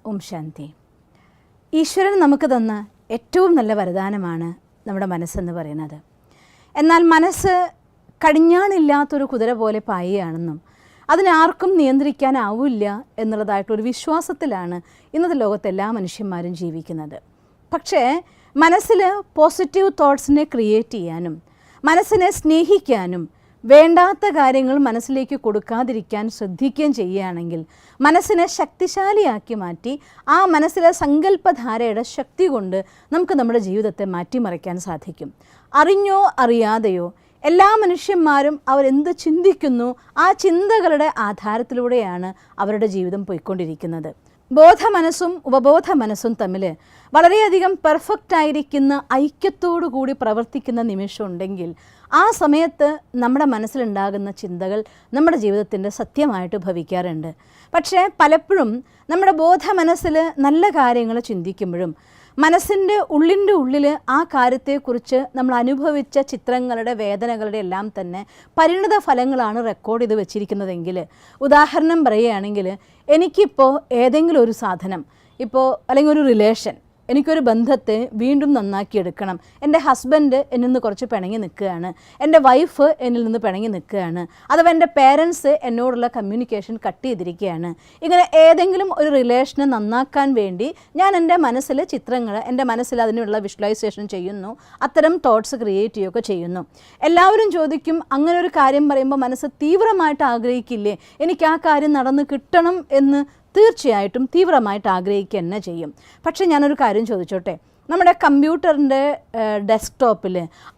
ഓം ശാന്തി. ഈശ്വരൻ നമുക്ക് തന്ന ഏറ്റവും നല്ല വരദാനമാണ് നമ്മുടെ മനസ്സെന്ന് പറയുന്നത്. എന്നാൽ മനസ്സ് കടിഞ്ഞാണില്ലാത്തൊരു കുതിര പോലെ പായുകയാണെന്നും അതിനാർക്കും നിയന്ത്രിക്കാനാവില്ല എന്നുള്ളതായിട്ടൊരു വിശ്വാസത്തിലാണ് ഇന്നത്തെ ലോകത്തെ എല്ലാ മനുഷ്യന്മാരും ജീവിക്കുന്നത്. പക്ഷേ മനസ്സിൽ പോസിറ്റീവ് തോട്ട്സിനെ ക്രിയേറ്റ് ചെയ്യാനും മനസ്സിനെ സ്നേഹിക്കാനും വേണ്ടാത്ത കാര്യങ്ങൾ മനസ്സിലേക്ക് കൊടുക്കാതിരിക്കാൻ ശ്രദ്ധിക്കുകയും ചെയ്യുകയാണെങ്കിൽ മനസ്സിനെ ശക്തിശാലിയാക്കി മാറ്റി ആ മനസ്സിലെ സങ്കല്പധാരയുടെ ശക്തി കൊണ്ട് നമുക്ക് നമ്മുടെ ജീവിതത്തെ മാറ്റിമറിക്കാൻ സാധിക്കും. അറിഞ്ഞോ അറിയാതെയോ എല്ലാ മനുഷ്യന്മാരും അവരെന്ത് ചിന്തിക്കുന്നു ആ ചിന്തകളുടെ ആധാരത്തിലൂടെയാണ് അവരുടെ ജീവിതം പോയിക്കൊണ്ടിരിക്കുന്നത്. ബോധ മനസ്സും ഉപബോധ മനസ്സും തമ്മിൽ വളരെയധികം പെർഫെക്റ്റ് ആയിരിക്കുന്ന ഐക്യത്തോടു കൂടി പ്രവർത്തിക്കുന്ന നിമിഷം ഉണ്ടെങ്കിൽ ആ സമയത്ത് നമ്മുടെ മനസ്സിലുണ്ടാകുന്ന ചിന്തകൾ നമ്മുടെ ജീവിതത്തിൻ്റെ സത്യമായിട്ട് ഭവിക്കാറുണ്ട്. പക്ഷേ പലപ്പോഴും നമ്മുടെ ബോധ മനസ്സിൽ നല്ല കാര്യങ്ങൾ ചിന്തിക്കുമ്പോഴും മനസ്സിൻ്റെ ഉള്ളിൽ ആ കാര്യത്തെക്കുറിച്ച് നമ്മൾ അനുഭവിച്ച ചിത്രങ്ങളുടെ വേദനകളുടെ എല്ലാം തന്നെ പരിണിത ഫലങ്ങളാണ് റെക്കോർഡ് ചെയ്ത് വെച്ചിരിക്കുന്നതെങ്കിൽ, ഉദാഹരണം പറയുകയാണെങ്കിൽ എനിക്കിപ്പോൾ ഏതെങ്കിലും ഒരു സാധനം അല്ലെങ്കിൽ ഒരു റിലേഷൻ, എനിക്കൊരു ബന്ധത്തെ വീണ്ടും നന്നാക്കിയെടുക്കണം. എൻ്റെ ഹസ്ബൻഡ് എന്നിൽ നിന്ന് കുറച്ച് പിണങ്ങി നിൽക്കുകയാണ്, എൻ്റെ വൈഫ് എന്നിൽ നിന്ന് പിണങ്ങി നിൽക്കുകയാണ്, അഥവാ എൻ്റെ പേരൻസ് എന്നോടുള്ള കമ്മ്യൂണിക്കേഷൻ കട്ട് ചെയ്തിരിക്കുകയാണ്. ഇങ്ങനെ ഏതെങ്കിലും ഒരു റിലേഷനെ നന്നാക്കാൻ വേണ്ടി ഞാൻ എൻ്റെ മനസ്സിൽ ചിത്രങ്ങൾ, എൻ്റെ മനസ്സിൽ അതിനുള്ള വിഷ്വലൈസേഷൻ ചെയ്യുന്നു, അത്തരം തോട്ട്സ് ക്രിയേറ്റ് ചെയ്യുകയൊക്കെ ചെയ്യുന്നു. എല്ലാവരും ചോദിക്കും, അങ്ങനെ ഒരു കാര്യം പറയുമ്പോൾ മനസ്സ് തീവ്രമായിട്ട് ആഗ്രഹിക്കില്ലേ, എനിക്ക് ആ കാര്യം നടന്ന് കിട്ടണം എന്ന് തീർച്ചയായിട്ടും തീവ്രമായിട്ട് ആഗ്രഹിക്കുക തന്നെ ചെയ്യും. പക്ഷേ ഞാനൊരു കാര്യം ചോദിച്ചോട്ടെ, നമ്മുടെ കമ്പ്യൂട്ടറിൻ്റെ ഡെസ്ക്ടോപ്പിൽ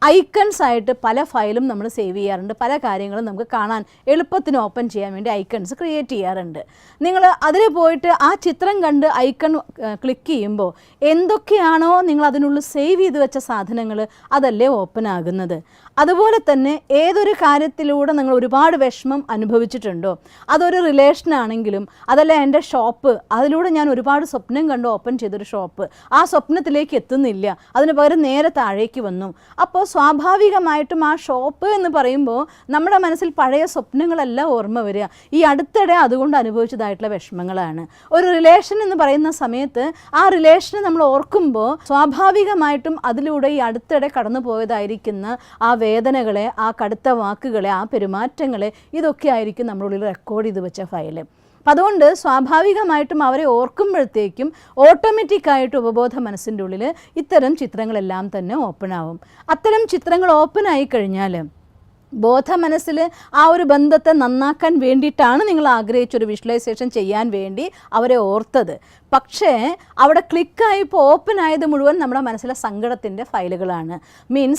ഐക്കൺസ് ആയിട്ട് പല ഫയലും നമ്മൾ സേവ് ചെയ്യാറുണ്ട്. പല കാര്യങ്ങളും നമുക്ക് കാണാൻ എളുപ്പത്തിന് ഓപ്പൺ ചെയ്യാൻ വേണ്ടി ഐക്കൺസ് ക്രിയേറ്റ് ചെയ്യാറുണ്ട്. നിങ്ങൾ അതിൽ പോയിട്ട് ആ ചിത്രം കണ്ട് ഐക്കൺ ക്ലിക്ക് ചെയ്യുമ്പോൾ എന്തൊക്കെയാണോ നിങ്ങൾ അതിനുള്ളിൽ സേവ് ചെയ്ത് വെച്ച സാധനങ്ങൾ അതല്ലേ ഓപ്പൺ ആകുന്നത്. അതുപോലെ തന്നെ ഏതൊരു കാര്യത്തിലൂടെ നിങ്ങൾ ഒരുപാട് വിഷമം അനുഭവിച്ചിട്ടുണ്ടോ, അതൊരു റിലേഷനാണെങ്കിലും അതല്ല എൻ്റെ ഷോപ്പ്, അതിലൂടെ ഞാൻ ഒരുപാട് സ്വപ്നം കണ്ട് ഓപ്പൺ ചെയ്തൊരു ഷോപ്പ്, ആ സ്വപ്നത്തിലേക്ക് എത്തുന്നില്ല, അതിന് പകരം നേരെ താഴേക്ക് വന്നു. അപ്പോൾ സ്വാഭാവികമായിട്ടും ആ ഷോപ്പ് എന്ന് പറയുമ്പോൾ നമ്മുടെ മനസ്സിൽ പഴയ സ്വപ്നങ്ങളല്ല ഓർമ്മ വരിക, ഈ അടുത്തിടെ അതുകൊണ്ട് അനുഭവിച്ചതായിട്ടുള്ള വിഷമങ്ങളാണ്. ഒരു റിലേഷൻ എന്ന് പറയുന്ന സമയത്ത് ആ റിലേഷനെ നമ്മൾ ഓർക്കുമ്പോൾ സ്വാഭാവികമായിട്ടും അതിലൂടെ ഈ അടുത്തിടെ കടന്നു പോയതായിരിക്കുന്ന ആ വേദനകളെ, ആ കടുത്ത വാക്കുകളെ, ആ പെരുമാറ്റങ്ങളെ, ഇതൊക്കെ ആയിരിക്കും നമ്മളുള്ളിൽ റെക്കോർഡ് ചെയ്ത് വെച്ച ഫയല്. അപ്പം അതുകൊണ്ട് സ്വാഭാവികമായിട്ടും അവരെ ഓർക്കുമ്പോഴത്തേക്കും ഓട്ടോമാറ്റിക്കായിട്ട് ഉപബോധ മനസ്സിൻ്റെ ഉള്ളിൽ ഇത്തരം ചിത്രങ്ങളെല്ലാം തന്നെ ഓപ്പൺ ആവും. അത്തരം ചിത്രങ്ങൾ ഓപ്പൺ ആയി കഴിഞ്ഞാൽ ബോധ മനസ്സിൽ ആ ഒരു ബന്ധത്തെ നന്നാക്കാൻ വേണ്ടിയിട്ടാണ് നിങ്ങൾ ആഗ്രഹിച്ചൊരു വിഷ്വലൈസേഷൻ ചെയ്യാൻ വേണ്ടി അവരെ ഓർത്തത്. പക്ഷേ അവിടെ ക്ലിക്കായിപ്പോൾ ഓപ്പൺ ആയത് മുഴുവൻ നമ്മുടെ മനസ്സിലെ സങ്കടത്തിൻ്റെ ഫയലുകളാണ്.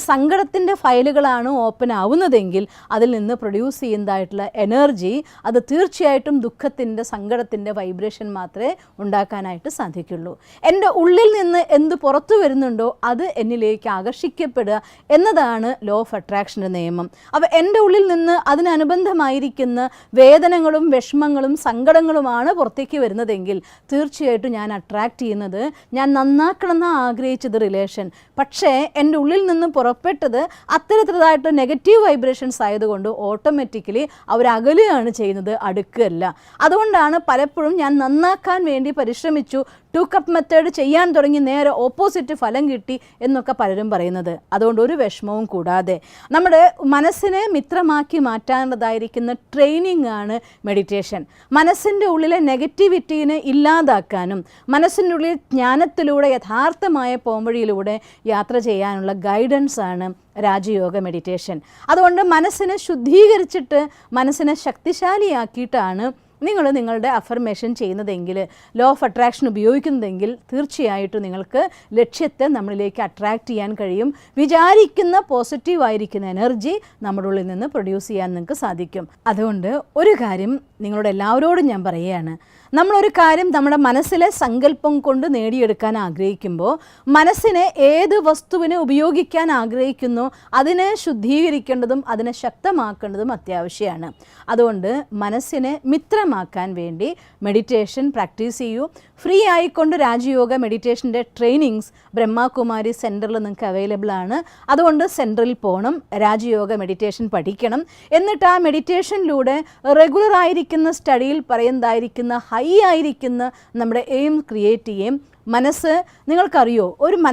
സങ്കടത്തിൻ്റെ ഫയലുകളാണ് ഓപ്പൺ ആവുന്നതെങ്കിൽ അതിൽ നിന്ന് പ്രൊഡ്യൂസ് ചെയ്യുന്നതായിട്ടുള്ള എനർജി അത് തീർച്ചയായിട്ടും ദുഃഖത്തിൻ്റെ, സങ്കടത്തിൻ്റെ വൈബ്രേഷൻ മാത്രമേ ഉണ്ടാക്കാനായിട്ട് സാധിക്കുള്ളൂ. എൻ്റെ ഉള്ളിൽ നിന്ന് എന്ത് പുറത്തു വരുന്നുണ്ടോ അത് എന്നിലേക്ക് ആകർഷിക്കപ്പെടുക എന്നതാണ് ലോ ഓഫ് അട്രാക്ഷൻ്റെ നിയമം. അപ്പോൾ എൻ്റെ ഉള്ളിൽ നിന്ന് അതിനനുബന്ധമായിരിക്കുന്ന വേദനകളും വിഷമങ്ങളും സങ്കടങ്ങളുമാണ് പുറത്തേക്ക് വരുന്നതെങ്കിൽ തീർച്ചയായിട്ടും ഞാൻ അട്രാക്റ്റ് ചെയ്യുന്നത്, ഞാൻ നന്നാക്കണമെന്ന് ആഗ്രഹിച്ചത് റിലേഷൻ, പക്ഷേ എൻ്റെ ഉള്ളിൽ നിന്ന് പുറപ്പെട്ടത് അത്തരത്തിലായിട്ട് നെഗറ്റീവ് വൈബ്രേഷൻസ് ആയതുകൊണ്ട് ഓട്ടോമാറ്റിക്കലി അവരകലുകയാണ് ചെയ്യുന്നത്, അടുക്കുകയല്ല. അതുകൊണ്ടാണ് പലപ്പോഴും ഞാൻ നന്നാക്കാൻ വേണ്ടി പരിശ്രമിച്ചു, 2 കപ്പ് മെത്തേഡ് ചെയ്യാൻ തുടങ്ങി, നേരെ ഓപ്പോസിറ്റ് ഫലം കിട്ടി എന്നൊക്കെ പലരും പറയുന്നത്. അതുകൊണ്ട് ഒരു വിഷമവും കൂടാതെ നമ്മുടെ മനസ്സിനെ മിത്രമാക്കി മാറ്റാനുള്ളതായിരിക്കുന്ന ട്രെയിനിങ് ആണ് മെഡിറ്റേഷൻ. മനസ്സിൻ്റെ ഉള്ളിലെ നെഗറ്റിവിറ്റീനെ ഇല്ലാതാക്കാനും മനസ്സിൻ്റെ ഉള്ളിൽ ജ്ഞാനത്തിലൂടെ യഥാർത്ഥമായ പോംവഴിയിലൂടെ യാത്ര ചെയ്യാനുള്ള ഗൈഡൻസ് ആണ് രാജയോഗ മെഡിറ്റേഷൻ. അതുകൊണ്ട് മനസ്സിനെ ശുദ്ധീകരിച്ചിട്ട് മനസ്സിനെ ശക്തിശാലിയാക്കിയിട്ടാണ് നിങ്ങൾ നിങ്ങളുടെ അഫർമേഷൻ ചെയ്യുന്നതെങ്കിൽ, ലോ ഓഫ് അട്രാക്ഷൻ ഉപയോഗിക്കുന്നതെങ്കിൽ തീർച്ചയായിട്ടും നിങ്ങൾക്ക് ലക്ഷ്യത്തെ നമ്മളിലേക്ക് അട്രാക്റ്റ് ചെയ്യാൻ കഴിയും. വിചാരിക്കുന്ന പോസിറ്റീവായിരിക്കുന്ന എനർജി നമ്മുടെ ഉള്ളിൽ നിന്ന് പ്രൊഡ്യൂസ് ചെയ്യാൻ നിങ്ങൾക്ക് സാധിക്കും. അതുകൊണ്ട് ഒരു കാര്യം നിങ്ങളോട് എല്ലാവരോടും ഞാൻ പറയുകയാണ്, നമ്മളൊരു കാര്യം നമ്മുടെ മനസ്സിലെ സങ്കല്പം കൊണ്ട് നേടിയെടുക്കാൻ ആഗ്രഹിക്കുമ്പോൾ മനസ്സിനെ ഏത് വസ്തുവിനെ ഉപയോഗിക്കാൻ ആഗ്രഹിക്കുന്നോ അതിനെ ശുദ്ധീകരിക്കേണ്ടതും അതിനെ ശക്തമാക്കേണ്ടതും അത്യാവശ്യമാണ്. അതുകൊണ്ട് മനസ്സിനെ മിത്രമാക്കാൻ വേണ്ടി മെഡിറ്റേഷൻ പ്രാക്ടീസ് ചെയ്യൂ. ഫ്രീ ആയിക്കൊണ്ട് രാജയോഗ മെഡിറ്റേഷൻ്റെ ട്രെയിനിങ്സ് ബ്രഹ്മകുമാരി സെൻറ്ററിൽ നിങ്ങൾക്ക് അവൈലബിൾ ആണ്. അതുകൊണ്ട് സെൻറ്ററിൽ പോകണം, രാജയോഗ മെഡിറ്റേഷൻ പഠിക്കണം. എന്നിട്ട് ആ മെഡിറ്റേഷനിലൂടെ റെഗുലർ ആയിരിക്കുന്ന സ്റ്റഡിയിൽ പറയുന്നതായിരിക്കുന്ന ഹൈ ആയിരിക്കുന്ന നമ്മുടെ എയിം ക്രിയേറ്റ് ചെയ്യും. മനസ്സ് നിങ്ങൾക്കറിയോ,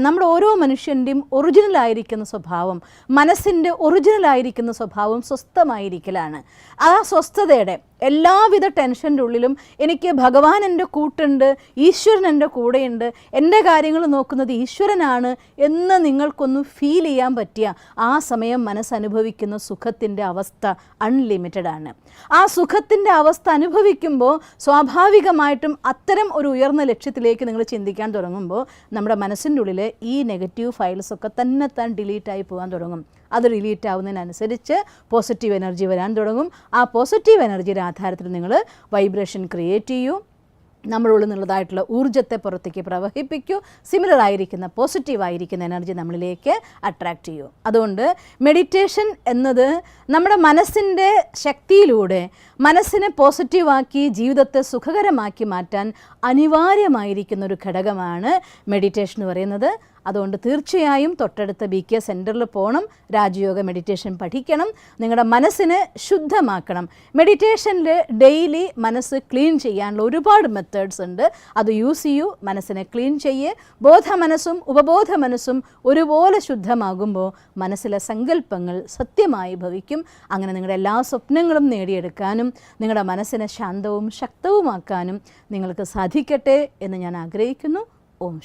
നമ്മുടെ ഓരോ മനുഷ്യൻ്റെയും ഒറിജിനലായിരിക്കുന്ന സ്വഭാവം, മനസ്സിൻ്റെ ഒറിജിനലായിരിക്കുന്ന സ്വഭാവം സ്വസ്ഥമായിരിക്കലാണ്. ആ സ്വസ്ഥതയുടെ എല്ലാവിധ ടെൻഷൻ്റെ ഉള്ളിലും എനിക്ക് ഭഗവാൻ എൻ്റെ കൂട്ടുണ്ട്, ഈശ്വരൻ എൻ്റെ കൂടെയുണ്ട്, എൻ്റെ കാര്യങ്ങൾ നോക്കുന്നത് ഈശ്വരനാണ് എന്ന് നിങ്ങൾക്കൊന്ന് ഫീൽ ചെയ്യാൻ പറ്റിയ ആ സമയം മനസ്സനുഭവിക്കുന്ന സുഖത്തിൻ്റെ അവസ്ഥ അൺലിമിറ്റഡ് ആണ്. ആ സുഖത്തിൻ്റെ അവസ്ഥ അനുഭവിക്കുമ്പോൾ സ്വാഭാവികമായിട്ടും അത്തരം ഒരു ഉയർന്ന ലക്ഷ്യത്തിലേക്ക് നിങ്ങൾ ചിന്തിക്കാൻ തുടങ്ങുമ്പോൾ നമ്മുടെ മനസ്സിൻ്റെ ഉള്ളിൽ ഈ നെഗറ്റീവ് ഫയൽസൊക്കെ തന്നെത്താൻ ഡിലീറ്റായി പോകാൻ തുടങ്ങും. അത് ഡിലീറ്റ് ആവുന്നതിനനുസരിച്ച് പോസിറ്റീവ് എനർജി വരാൻ തുടങ്ങും. ആ പോസിറ്റീവ് എനർജിയുടെ ആധാരത്തിൽ നിങ്ങൾ വൈബ്രേഷൻ ക്രിയേറ്റ് ചെയ്യൂ, നമ്മളുള്ളിൽ നിന്നുള്ളതായിട്ടുള്ള ഊർജ്ജത്തെ പുറത്തേക്ക് പ്രവഹിപ്പിക്കൂ, സിമിലർ ആയിരിക്കുന്ന പോസിറ്റീവായിരിക്കുന്ന എനർജി നമ്മളിലേക്ക് അട്രാക്റ്റ് ചെയ്യൂ. അതുകൊണ്ട് മെഡിറ്റേഷൻ എന്നത് നമ്മുടെ മനസ്സിൻ്റെ ശക്തിയിലൂടെ മനസ്സിനെ പോസിറ്റീവാക്കി ജീവിതത്തെ സുഖകരമാക്കി മാറ്റാൻ അനിവാര്യമായിരിക്കുന്ന ഒരു ഘടകമാണ് മെഡിറ്റേഷൻ എന്ന് പറയുന്നത്. അതുകൊണ്ട് തീർച്ചയായും തൊട്ടടുത്ത BK സെൻറ്ററിൽ പോകണം, രാജയോഗ മെഡിറ്റേഷൻ പഠിക്കണം, നിങ്ങളുടെ മനസ്സിനെ ശുദ്ധമാക്കണം. മെഡിറ്റേഷനിൽ ഡെയിലി മനസ്സ് ക്ലീൻ ചെയ്യാനുള്ള ഒരുപാട് മെത്തേഡ്സ് ഉണ്ട്. അത് യൂസ് ചെയ്യൂ, മനസ്സിനെ ക്ലീൻ ചെയ്യേ. ബോധ മനസ്സും ഉപബോധ മനസ്സും ഒരുപോലെ ശുദ്ധമാകുമ്പോൾ മനസ്സിലെ സങ്കല്പങ്ങൾ സത്യമായി ഭവിക്കും. അങ്ങനെ നിങ്ങളുടെ എല്ലാ സ്വപ്നങ്ങളും നേടിയെടുക്കാനും നിങ്ങളുടെ മനസ്സിനെ ശാന്തവും ശക്തവുമാക്കാനും നിങ്ങൾക്ക് സാധിക്കട്ടെ എന്ന് ഞാൻ ആഗ്രഹിക്കുന്നു. ഓം